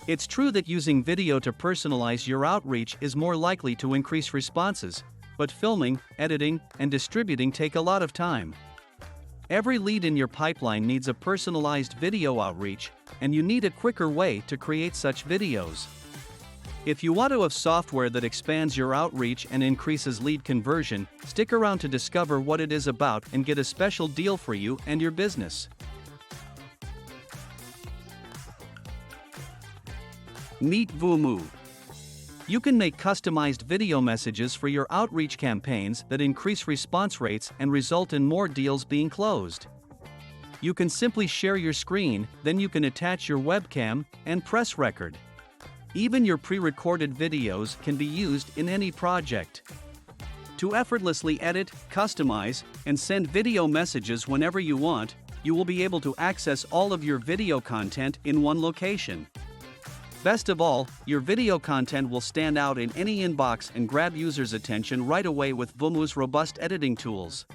It's true that using video to personalize your outreach is more likely to increase responses, but filming, editing, and distributing take a lot of time. Every lead in your pipeline needs a personalized video outreach, and you need a quicker way to create such videos. If you want to have software that expands your outreach and increases lead conversion, stick around to discover what it is about and get a special deal for you and your business. Meet Vumu. You can make customized video messages for your outreach campaigns that increase response rates and result in more deals being closed. You can simply share your screen, then you can attach your webcam and press record. Even your pre-recorded videos can be used in any project. To effortlessly edit, customize, and send video messages whenever you want, you will be able to access all of your video content in one location. Best of all, your video content will stand out in any inbox and grab users' attention right away with Vumu's robust editing tools.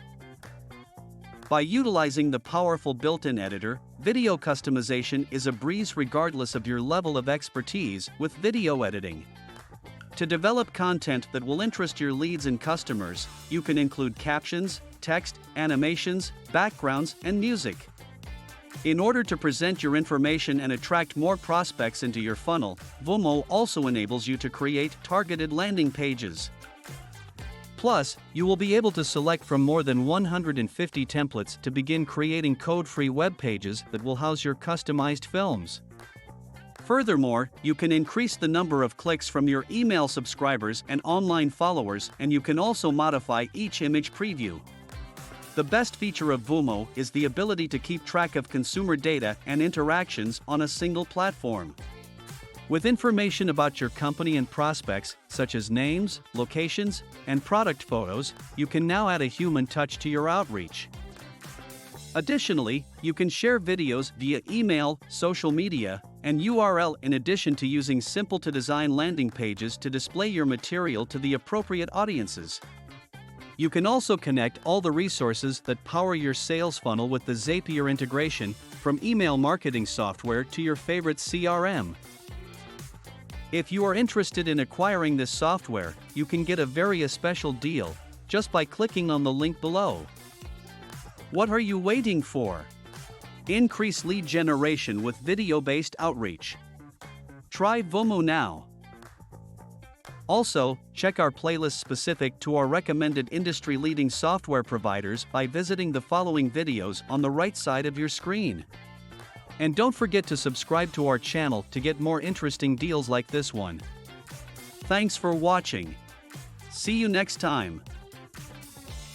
By utilizing the powerful built-in editor, video customization is a breeze regardless of your level of expertise with video editing. To develop content that will interest your leads and customers, you can include captions, text, animations, backgrounds, and music. In order to present your information and attract more prospects into your funnel, Vumu also enables you to create targeted landing pages. Plus, you will be able to select from more than 150 templates to begin creating code-free web pages that will house your customized films. Furthermore, you can increase the number of clicks from your email subscribers and online followers, and you can also modify each image preview. The best feature of Vumu is the ability to keep track of consumer data and interactions on a single platform. With information about your company and prospects, such as names, locations, and product photos, you can now add a human touch to your outreach. Additionally, you can share videos via email, social media, and URL in addition to using simple-to-design landing pages to display your material to the appropriate audiences. You can also connect all the resources that power your sales funnel with the Zapier integration, from email marketing software to your favorite CRM. If you are interested in acquiring this software, you can get a very special deal just by clicking on the link below. What are you waiting for? Increase lead generation with video-based outreach. Try Vumu now. Also, check our playlist specific to our recommended industry-leading software providers by visiting the following videos on the right side of your screen. And don't forget to subscribe to our channel to get more interesting deals like this one. Thanks for watching. See you next time.